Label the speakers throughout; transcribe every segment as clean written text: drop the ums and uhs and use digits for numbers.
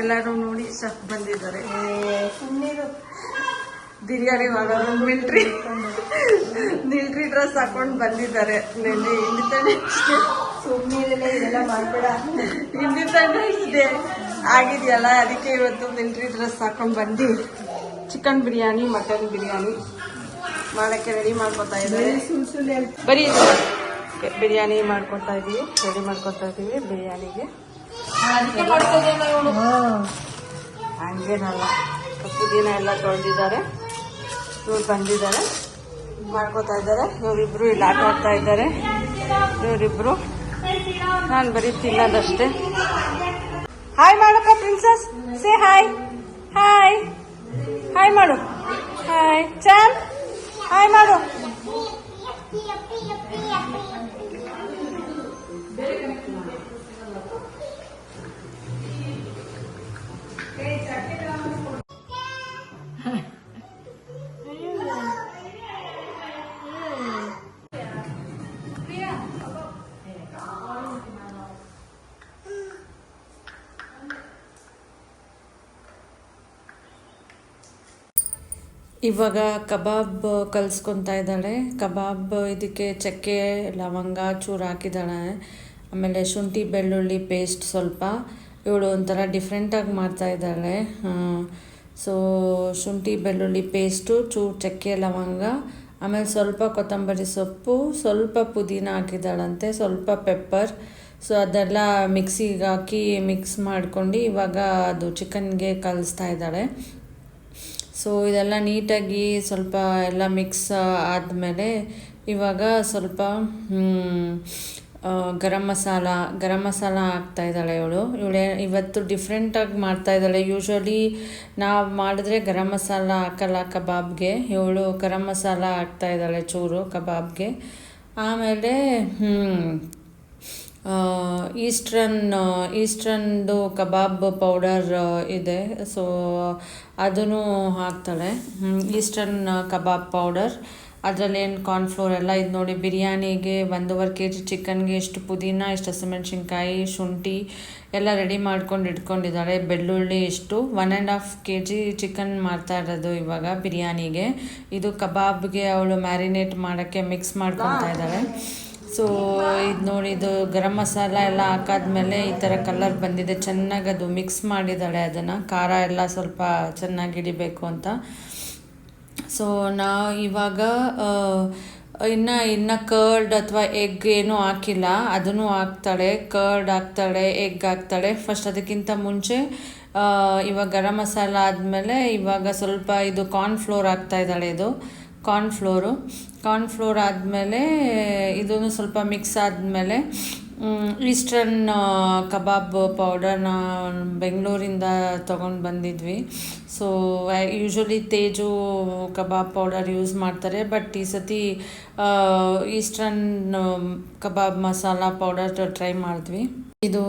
Speaker 1: ಎಲ್ಲರೂ ನೋಡಿ ಶಫ್ ಬಂದಿದ್ದಾರೆ. ಬಿರಿಯಾನಿ ಮಾಡೋರು ಮಿಲ್ಟ್ರಿ ಡ್ರೆಸ್ ಹಾಕೊಂಡು ಬಂದಿದ್ದಾರೆ.
Speaker 2: ಇದೆಲ್ಲ ಮಾಡ್ಬೇಡ,
Speaker 1: ಇಂಡಿಪೆಂಡೆನ್ಸ್ ಡೇ ಆಗಿದೆಯಲ್ಲ, ಅದಕ್ಕೆ ಇವತ್ತು ಮಿಲ್ಟ್ರಿ ಡ್ರೆಸ್ ಹಾಕೊಂಡು ಬಂದು ಚಿಕನ್ ಬಿರಿಯಾನಿ ಮಟನ್ ಬಿರಿಯಾನಿ ಮಾಡೋಕ್ಕೆ ರೆಡಿ ಮಾಡ್ಕೊತಾ ಇದ್ದಾರೆ. ಬರೀ ಬಿರಿಯಾನಿ ಮಾಡ್ಕೊತಾ ಇದೀವಿ, ರೆಡಿ ಮಾಡ್ಕೊತಾ ಇದೀವಿ ಬಿರಿಯಾನಿಗೆ. ಹಂಗೇನಲ್ಲ, ಪುದೀನ ಎಲ್ಲ ತೊಳೆದಿದ್ದಾರೆ. ಇವ್ರು ಬಂದಿದ್ದಾರೆ, ಮಾಡ್ಕೊತಾ ಇದ್ದಾರೆ. ಇವರಿಬ್ರು ಇಲ್ಲಿ ಆಟ ಆಡ್ತಾ ಇದ್ದಾರೆ. ಇವರಿಬ್ರು, ನಾನು ಬರೀ ತಿನ್ನೋದಷ್ಟೇ. ಹಾಯ್ ಮಾಡಪ್ಪ princess, say hi. Hi hi ಮಾಡು. ಹಾಯ್ ಚಾನ್, ಹಾಯ್ ಮಾಡು. ಇವಾಗ ಕಬಾಬ್ ಕಲಿಸ್ಕೊತಾ ಇದ್ದಾಳೆ. ಕಬಾಬ್ ಇದಕ್ಕೆ ಚಕ್ಕೆ ಲವಂಗ ಚೂರು ಹಾಕಿದ್ದಾಳೆ. ಆಮೇಲೆ ಶುಂಠಿ ಬೆಳ್ಳುಳ್ಳಿ ಪೇಸ್ಟ್ ಸ್ವಲ್ಪ. ಇವಳು ಒಂಥರ ಡಿಫ್ರೆಂಟಾಗಿ ಮಾಡ್ತಾ ಇದ್ದಾಳೆ. ಸೊ ಶುಂಠಿ ಬೆಳ್ಳುಳ್ಳಿ ಪೇಸ್ಟು, ಚೂರು ಚಕ್ಕೆ ಲವಂಗ, ಆಮೇಲೆ ಸ್ವಲ್ಪ ಕೊತ್ತಂಬರಿ ಸೊಪ್ಪು, ಸ್ವಲ್ಪ ಪುದೀನ ಹಾಕಿದ್ದಾಳಂತೆ, ಸ್ವಲ್ಪ ಪೆಪ್ಪರ್. ಸೊ ಅದೆಲ್ಲ ಮಿಕ್ಸಿಗೆ ಹಾಕಿ ಮಿಕ್ಸ್ ಮಾಡ್ಕೊಂಡು ಇವಾಗ ಅದು ಚಿಕನ್ಗೆ ಕಲಿಸ್ತಾ ಇದ್ದಾಳೆ. ಸೊ ಇದೆಲ್ಲ ನೀಟಾಗಿ ಸ್ವಲ್ಪ ಎಲ್ಲ ಮಿಕ್ಸ್ ಆದಮೇಲೆ ಇವಾಗ ಸ್ವಲ್ಪ ಗರಂ ಮಸಾಲ ಹಾಕ್ತಾಯಿದ್ದಾಳೆ ಇವಳು. ಇವತ್ತು ಡಿಫ್ರೆಂಟಾಗಿ ಮಾಡ್ತಾಯಿದ್ದಾಳೆ. ಯೂಶ್ವಲಿ ನಾವು ಮಾಡಿದ್ರೆ ಗರಂ ಮಸಾಲ ಹಾಕಲ್ಲ ಕಬಾಬ್ಗೆ, ಇವಳು ಗರಂ ಮಸಾಲ ಹಾಕ್ತಾಯಿದ್ದಾಳೆ ಚೂರು ಕಬಾಬ್ಗೆ. ಆಮೇಲೆ ಈಸ್ಟ್ರನ್ದು ಕಬಾಬ್ ಪೌಡರ್ ಇದೆ, ಸೊ ಅದನ್ನು ಹಾಕ್ತಾಳೆ. ಈಸ್ಟರ್ನ್ ಕಬಾಬ್ ಪೌಡರ್, ಅದರಲ್ಲೇನು ಕಾರ್ನ್ಫ್ಲೋರ್ ಎಲ್ಲ ಇದು ನೋಡಿ. ಬಿರಿಯಾನಿಗೆ 1.5 kg ಚಿಕನ್ಗೆ ಎಷ್ಟು ಪುದೀನ, ಎಷ್ಟು ಹಸಿಮೆಣ್ಸಿನ್ಕಾಯಿ, ಶುಂಠಿ ಎಲ್ಲ ರೆಡಿ ಮಾಡ್ಕೊಂಡು ಇಟ್ಕೊಂಡಿದ್ದಾಳೆ. ಬೆಳ್ಳುಳ್ಳಿ ಎಷ್ಟು 1.5 kg ಚಿಕನ್ ಮಾಡ್ತಾ ಇರೋದು ಇವಾಗ ಬಿರಿಯಾನಿಗೆ. ಇದು ಕಬಾಬ್ಗೆ ಅವಳು ಮ್ಯಾರಿನೇಟ್ ಮಾಡೋಕ್ಕೆ ಮಿಕ್ಸ್ ಮಾಡ್ಕೊತಾ ಇದ್ದಾಳೆ. ಸೊ ಇದು ನೋಡಿ, ಇದು ಗರಂ ಮಸಾಲ ಎಲ್ಲ ಹಾಕಾದ್ಮೇಲೆ ಈ ಥರ ಕಲರ್ ಬಂದಿದೆ. ಚೆನ್ನಾಗಿ ಅದು ಮಿಕ್ಸ್ ಮಾಡಿದ್ದಾಳೆ ಅದನ್ನು, ಖಾರ ಎಲ್ಲ ಸ್ವಲ್ಪ ಚೆನ್ನಾಗಿ ಹಿಡಿಬೇಕು ಅಂತ. ಸೊ ನಾವು ಇವಾಗ ಇನ್ನು ಕರ್ಡ್ ಅಥವಾ ಎಗ್ ಏನೂ ಹಾಕಿಲ್ಲ, ಅದನ್ನು ಹಾಕ್ತಾಳೆ. ಕರ್ಡ್ ಹಾಕ್ತಾಳೆ, ಎಗ್ ಹಾಕ್ತಾಳೆ ಫಸ್ಟ್. ಅದಕ್ಕಿಂತ ಮುಂಚೆ ಇವಾಗ ಗರಂ ಮಸಾಲ ಆದಮೇಲೆ ಇವಾಗ ಸ್ವಲ್ಪ ಇದು ಕಾರ್ನ್ಫ್ಲೋರ್ ಹಾಕ್ತಾ ಇದ್ದಾಳೆ. ಇದು ಕಾರ್ನ್ಫ್ಲೋರ್ ಆದಮೇಲೆ ಇದನ್ನು ಸ್ವಲ್ಪ ಮಿಕ್ಸ್ ಆದಮೇಲೆ ಈಸ್ಟರ್ನ್ ಕಬಾಬ್ ಪೌಡರ್ನ ಬೆಂಗಳೂರಿಂದ ತೊಗೊಂಡು ಬಂದಿದ್ವಿ. So usually Teju kebab powder use ಮಾಡ್ತಾರೆ, ಬಟ್ ಈ ಸತಿ ಈಸ್ಟರ್ನ್ ಕಬಾಬ್ ಮಸಾಲ ಪೌಡರ್ ಟ್ರೈ ಮಾಡಿದ್ವಿ. ಇದು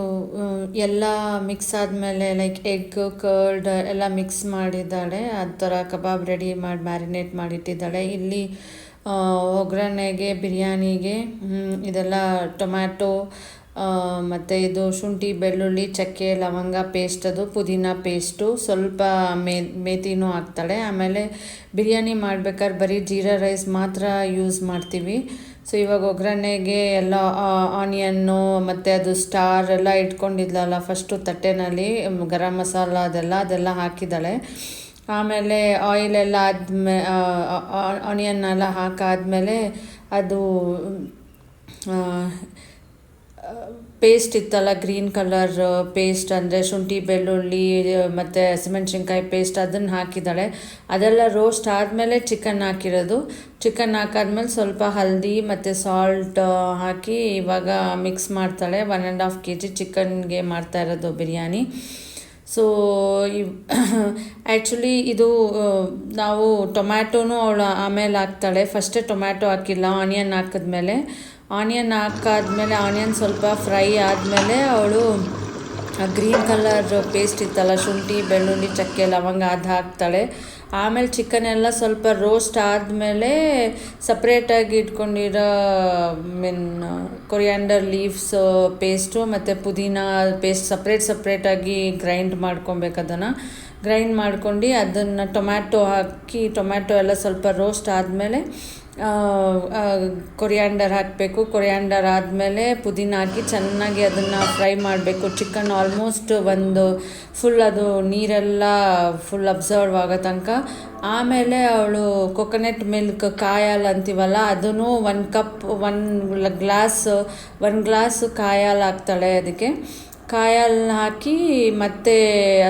Speaker 1: ಎಲ್ಲ ಮಿಕ್ಸ್ ಆದಮೇಲೆ ಲೈಕ್ ಎಗ್ ಕರ್ಡ್ ಎಲ್ಲ ಮಿಕ್ಸ್ ಮಾಡಿದ್ದಾಳೆ. ಆ ಥರ ಕಬಾಬ್ ರೆಡಿ ಮಾಡಿ ಮ್ಯಾರಿನೇಟ್ ಮಾಡಿಟ್ಟಿದ್ದಾಳೆ. ಇಲ್ಲಿ ಒಗ್ಗರಣೆಗೆ ಬಿರಿಯಾನಿಗೆ ಇದೆಲ್ಲ ಟೊಮ್ಯಾಟೊ ಮತ್ತು ಇದು ಶುಂಠಿ ಬೆಳ್ಳುಳ್ಳಿ ಚಕ್ಕೆ ಲವಂಗ ಪೇಸ್ಟ್, ಅದು ಪುದೀನ ಪೇಸ್ಟು, ಸ್ವಲ್ಪ ಮೇಥಿನೂ ಹಾಕ್ತಾಳೆ. ಆಮೇಲೆ ಬಿರಿಯಾನಿ ಮಾಡ್ಬೇಕಾದ್ರೆ ಬರೀ ಜೀರಾ ರೈಸ್ ಮಾತ್ರ ಯೂಸ್ ಮಾಡ್ತೀವಿ. ಸೊ ಇವಾಗ ಒಗ್ಗರಣೆಗೆ ಎಲ್ಲ ಆನಿಯನ್ನು ಮತ್ತು ಅದು ಸ್ಟಾರ್ ಎಲ್ಲ ಇಟ್ಕೊಂಡಿದ್ಲಲ್ಲ ಫಸ್ಟು ತಟ್ಟೆನಲ್ಲಿ, ಗರಂ ಮಸಾಲ ಅದೆಲ್ಲ ಹಾಕಿದ್ದಾಳೆ. ಆಮೇಲೆ ಆಯಿಲೆಲ್ಲ ಆನಿಯನ್ ಎಲ್ಲ ಹಾಕಾದ್ಮೇಲೆ ಅದು ಪೇಸ್ಟ್ ಇತ್ತಲ್ಲ, ಗ್ರೀನ್ ಕಲರ್ ಪೇಸ್ಟ್ ಅಂದರೆ ಶುಂಠಿ ಬೆಳ್ಳುಳ್ಳಿ ಮತ್ತು ಹಸಿಮೆಣ್ಸಿನ್ಕಾಯಿ ಪೇಸ್ಟ್, ಅದನ್ನು ಹಾಕಿದ್ದಾಳೆ. ಅದೆಲ್ಲ ರೋಸ್ಟ್ ಆದಮೇಲೆ ಚಿಕನ್ ಹಾಕಿರೋದು. ಚಿಕನ್ ಹಾಕಾದ್ಮೇಲೆ ಸ್ವಲ್ಪ ಹಲ್ದಿ ಮತ್ತು ಸಾಲ್ಟ್ ಹಾಕಿ ಇವಾಗ ಮಿಕ್ಸ್ ಮಾಡ್ತಾಳೆ. 1.5 kg ಚಿಕನ್ಗೆ ಮಾಡ್ತಾ ಇರೋದು ಬಿರಿಯಾನಿ. ಸೊ ಆ್ಯಕ್ಚುಲಿ ಇದು ನಾವು ಟೊಮ್ಯಾಟೋನು ಅವಳು ಆಮೇಲೆ ಹಾಕ್ತಾಳೆ. ಫಸ್ಟೇ ಟೊಮ್ಯಾಟೊ ಹಾಕಿಲ್ಲ, ಆನಿಯನ್ ಹಾಕಿದ್ಮೇಲೆ. ಆನಿಯನ್ ಸ್ವಲ್ಪ ಫ್ರೈ ಆದಮೇಲೆ ಅವಳು ಗ್ರೀನ್ ಕಲರ್ ಪೇಸ್ಟ್ ಇತ್ತಲ್ಲ, ಶುಂಠಿ ಬೆಳ್ಳುಳ್ಳಿ ಚಕ್ಕೆ ಲವಂಗ ಅದು ಹಾಕ್ತಾಳೆ. ಆಮೇಲೆ ಚಿಕನ್ ಎಲ್ಲ ಸ್ವಲ್ಪ ರೋಸ್ಟ್ ಆದಮೇಲೆ ಸಪ್ರೇಟಾಗಿ ಇಟ್ಕೊಂಡಿರೋ ಮೀನ್ ಕೊರಿಯಾಂಡರ್ ಲೀವ್ಸ್ ಪೇಸ್ಟು ಮತ್ತು ಪುದೀನ ಪೇಸ್ಟ್ ಸಪ್ರೇಟಾಗಿ ಗ್ರೈಂಡ್ ಮಾಡ್ಕೊಬೇಕು. ಅದನ್ನು ಗ್ರೈಂಡ್ ಮಾಡ್ಕೊಂಡು ಅದನ್ನು ಟೊಮ್ಯಾಟೊ ಹಾಕಿ ಟೊಮ್ಯಾಟೊ ಎಲ್ಲ ಸ್ವಲ್ಪ ರೋಸ್ಟ್ ಆದಮೇಲೆ ಕೊರಿಯಾಂಡರ್ ಹಾಕಬೇಕು. ಕೊರಿಯಾಂಡರ್ ಆದಮೇಲೆ ಪುದೀನ ಹಾಕಿ ಚೆನ್ನಾಗಿ ಅದನ್ನು ಫ್ರೈ ಮಾಡಬೇಕು. ಚಿಕನ್ ಆಲ್ಮೋಸ್ಟ್ ಒಂದು ಫುಲ್ ಅದು ನೀರೆಲ್ಲ ಫುಲ್ ಅಬ್ಸರ್ವ್ ಆಗೋ ತನಕ. ಆಮೇಲೆ ಅವಳು ಕೊಕೊನೆಟ್ ಮಿಲ್ಕ್ ಕಾಯಿ ಅಂತೀವಲ್ಲ, ಅದನ್ನು 1 ಕಪ್ 1 ಗ್ಲಾಸ್ ಕಾಯಿ ಹಾಕ್ತಾಳೆ. ಅದಕ್ಕೆ ಕಾಯಿ ಹಾಕಿ ಮತ್ತೆ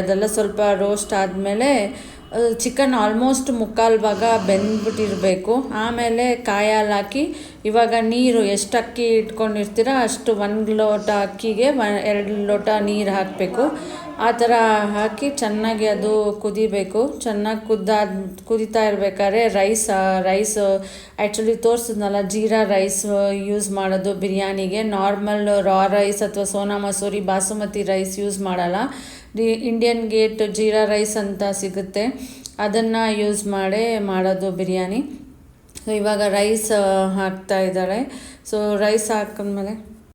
Speaker 1: ಅದೆಲ್ಲ ಸ್ವಲ್ಪ ರೋಸ್ಟ್ ಆದಮೇಲೆ ಚಿಕನ್ ಆಲ್ಮೋಸ್ಟ್ ಮುಕ್ಕಾಲು ಭಾಗ ಬೆಂದ್ಬಿಟ್ಟಿರಬೇಕು. ಆಮೇಲೆ ಕಾಯಿ ಹಾಕಿ ಇವಾಗ ನೀರು ಎಷ್ಟು ಅಕ್ಕಿ ಇಟ್ಕೊಂಡಿರ್ತೀರ ಅಷ್ಟು 1 ಲೋಟ ಅಕ್ಕಿಗೆ 2 ಲೋಟ ನೀರು ಹಾಕಬೇಕು. ಆ ಥರ ಹಾಕಿ ಚೆನ್ನಾಗಿ ಅದು ಕುದಿಬೇಕು. ಚೆನ್ನಾಗಿ ಕುದೀತಾ ಇರಬೇಕಾದ್ರೆ ರೈಸ್ ಆ್ಯಕ್ಚುಲಿ ತೋರಿಸಿದ್ನಲ್ಲ, ಜೀರಾ ರೈಸ್ ಯೂಸ್ ಮಾಡೋದು ಬಿರಿಯಾನಿಗೆ. ನಾರ್ಮಲ್ ರಾ ರೈಸ್ ಅಥವಾ ಸೋನಾ ಮಸೂರಿ ಬಾಸುಮತಿ ರೈಸ್ ಯೂಸ್ ಮಾಡಲ್ಲ. ಇಂಡಿಯನ್ ಗೇಟ್ ಜೀರಾ ರೈಸ್ ಅಂತ ಸಿಗುತ್ತೆ, ಅದನ್ನು ಯೂಸ್ ಮಾಡೋದು ಬಿರಿಯಾನಿ. ಸೊ ಇವಾಗ ರೈಸ್ ಹಾಕ್ತಾ ಇದ್ದಾಳೆ. ಸೊ ರೈಸ್ ಹಾಕಿದ್ಮೇಲೆ